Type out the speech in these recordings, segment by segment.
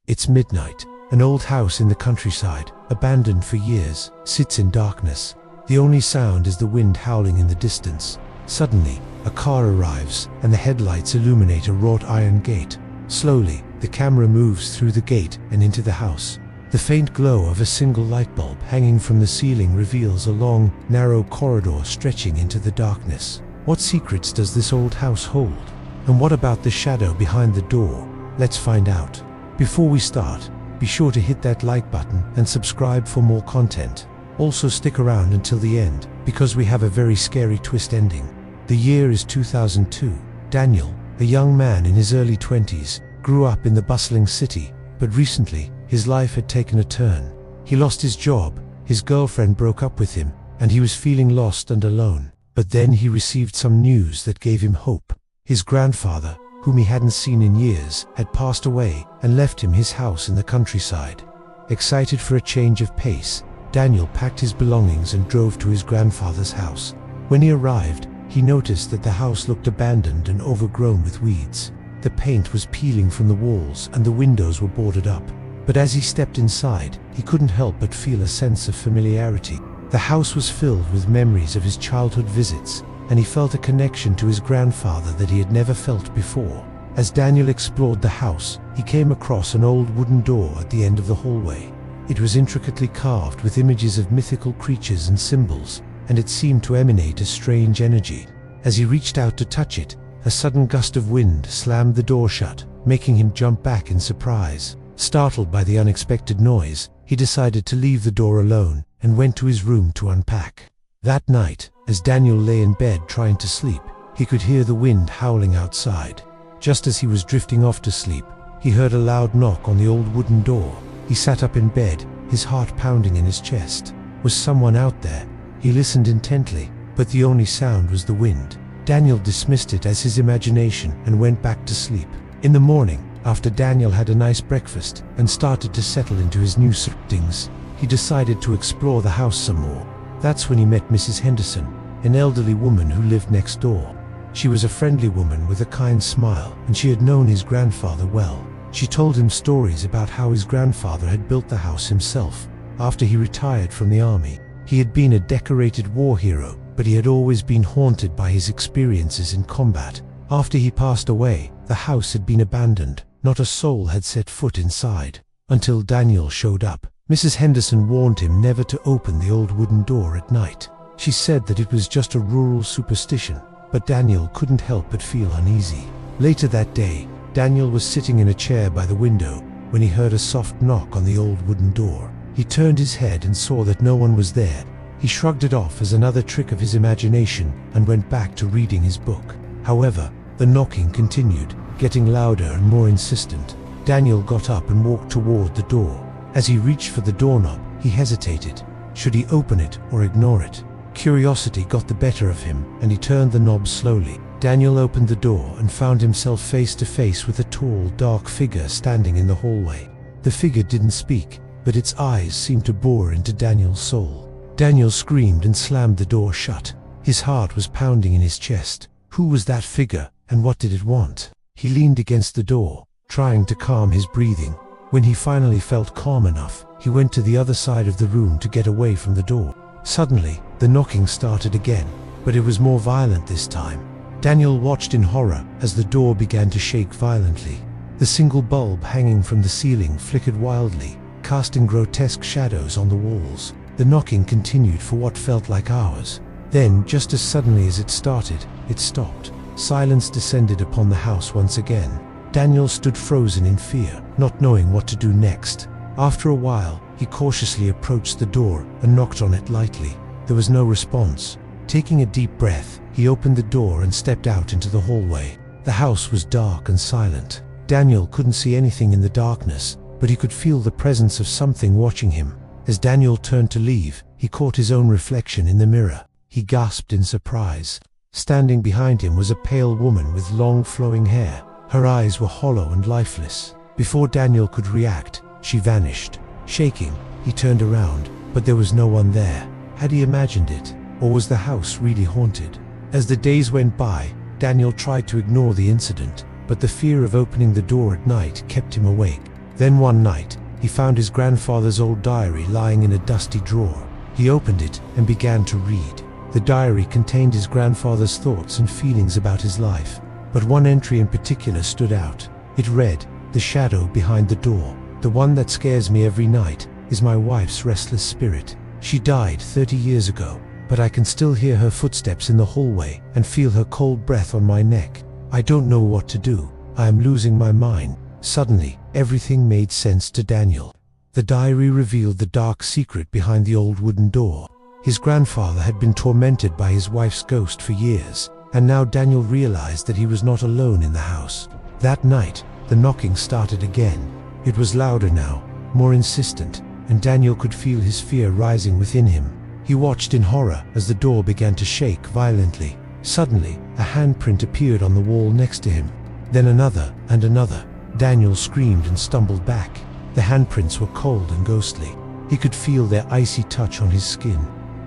It's midnight. An old house in the countryside, abandoned for years, sits in darkness. The only sound is the wind howling in the distance. Suddenly, a car arrives, and the headlights illuminate a wrought iron gate. Slowly, the camera moves through the gate and into the house. The faint glow of a single light bulb hanging from the ceiling reveals a long, narrow corridor stretching into the darkness. What secrets does this old house hold? And what about the shadow behind the door? Let's find out. Before we start, be sure to hit that like button and subscribe for more content. Also stick around until the end, because we have a very scary twist ending. The year is 2002. Daniel, a young man in his early 20s, grew up in the bustling city, but recently, his life had taken a turn. He lost his job, his girlfriend broke up with him, and he was feeling lost and alone. But then he received some news that gave him hope. His grandfather, whom he hadn't seen in years, had passed away and left him his house in the countryside. Excited for a change of pace, Daniel packed his belongings and drove to his grandfather's house. When he arrived, he noticed that the house looked abandoned and overgrown with weeds. The paint was peeling from the walls and the windows were boarded up. But as he stepped inside, he couldn't help but feel a sense of familiarity. The house was filled with memories of his childhood visits, and he felt a connection to his grandfather that he had never felt before. As Daniel explored the house, he came across an old wooden door at the end of the hallway. It was intricately carved with images of mythical creatures and symbols, and it seemed to emanate a strange energy. As he reached out to touch it, a sudden gust of wind slammed the door shut, making him jump back in surprise. Startled by the unexpected noise, he decided to leave the door alone and went to his room to unpack. That night, as Daniel lay in bed trying to sleep, he could hear the wind howling outside. Just as he was drifting off to sleep, he heard a loud knock on the old wooden door. He sat up in bed, his heart pounding in his chest. Was someone out there? He listened intently, but the only sound was the wind. Daniel dismissed it as his imagination and went back to sleep. In the morning, after Daniel had a nice breakfast and started to settle into his new surroundings, he decided to explore the house some more. That's when he met Mrs. Henderson, an elderly woman who lived next door. She was a friendly woman with a kind smile, and she had known his grandfather well. She told him stories about how his grandfather had built the house himself. After he retired from the army, he had been a decorated war hero, but he had always been haunted by his experiences in combat. After he passed away, the house had been abandoned. Not a soul had set foot inside, until Daniel showed up. Mrs. Henderson warned him never to open the old wooden door at night. She said that it was just a rural superstition, but Daniel couldn't help but feel uneasy. Later that day, Daniel was sitting in a chair by the window when he heard a soft knock on the old wooden door. He turned his head and saw that no one was there. He shrugged it off as another trick of his imagination and went back to reading his book. However, the knocking continued, getting louder and more insistent. Daniel got up and walked toward the door. As he reached for the doorknob, he hesitated. Should he open it or ignore it? Curiosity got the better of him, and he turned the knob slowly. Daniel opened the door and found himself face to face with a tall, dark figure standing in the hallway. The figure didn't speak, but its eyes seemed to bore into Daniel's soul. Daniel screamed and slammed the door shut. His heart was pounding in his chest. Who was that figure, and what did it want? He leaned against the door, trying to calm his breathing. When he finally felt calm enough, he went to the other side of the room to get away from the door. Suddenly, the knocking started again, but it was more violent this time. Daniel watched in horror as the door began to shake violently. The single bulb hanging from the ceiling flickered wildly, casting grotesque shadows on the walls. The knocking continued for what felt like hours. Then, just as suddenly as it started, it stopped. Silence descended upon the house once again. Daniel stood frozen in fear, not knowing what to do next. After a while, he cautiously approached the door and knocked on it lightly. There was no response. Taking a deep breath, he opened the door and stepped out into the hallway. The house was dark and silent. Daniel couldn't see anything in the darkness, but he could feel the presence of something watching him. As Daniel turned to leave, he caught his own reflection in the mirror. He gasped in surprise. Standing behind him was a pale woman with long flowing hair. Her eyes were hollow and lifeless. Before Daniel could react, she vanished. Shaking, he turned around, but there was no one there. Had he imagined it, or was the house really haunted? As the days went by, Daniel tried to ignore the incident, but the fear of opening the door at night kept him awake. Then one night, he found his grandfather's old diary lying in a dusty drawer. He opened it and began to read. The diary contained his grandfather's thoughts and feelings about his life, but one entry in particular stood out. It read, "The shadow behind the door, the one that scares me every night, is my wife's restless spirit. She died 30 years ago, but I can still hear her footsteps in the hallway and feel her cold breath on my neck. I don't know what to do. I am losing my mind." Suddenly, everything made sense to Daniel. The diary revealed the dark secret behind the old wooden door. His grandfather had been tormented by his wife's ghost for years, and now Daniel realized that he was not alone in the house. That night, the knocking started again. It was louder now, more insistent, and Daniel could feel his fear rising within him. He watched in horror as the door began to shake violently. Suddenly, a handprint appeared on the wall next to him. Then another and another. Daniel screamed and stumbled back. The handprints were cold and ghostly. He could feel their icy touch on his skin.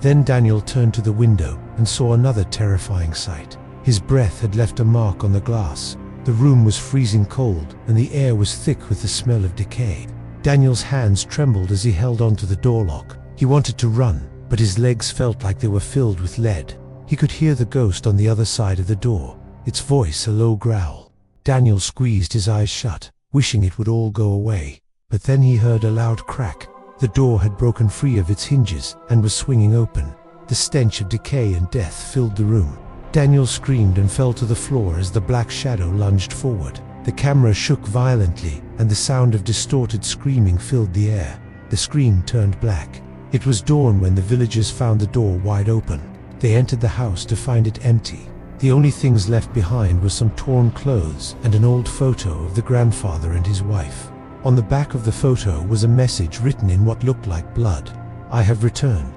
Then Daniel turned to the window and saw another terrifying sight. His breath had left a mark on the glass. The room was freezing cold, and the air was thick with the smell of decay. Daniel's hands trembled as he held onto the door lock. He wanted to run, but his legs felt like they were filled with lead. He could hear the ghost on the other side of the door, its voice a low growl. Daniel squeezed his eyes shut, wishing it would all go away. But then he heard a loud crack. The door had broken free of its hinges and was swinging open. The stench of decay and death filled the room. Daniel screamed and fell to the floor as the black shadow lunged forward. The camera shook violently, and the sound of distorted screaming filled the air. The screen turned black. It was dawn when the villagers found the door wide open. They entered the house to find it empty. The only things left behind were some torn clothes and an old photo of the grandfather and his wife. On the back of the photo was a message written in what looked like blood. "I have returned.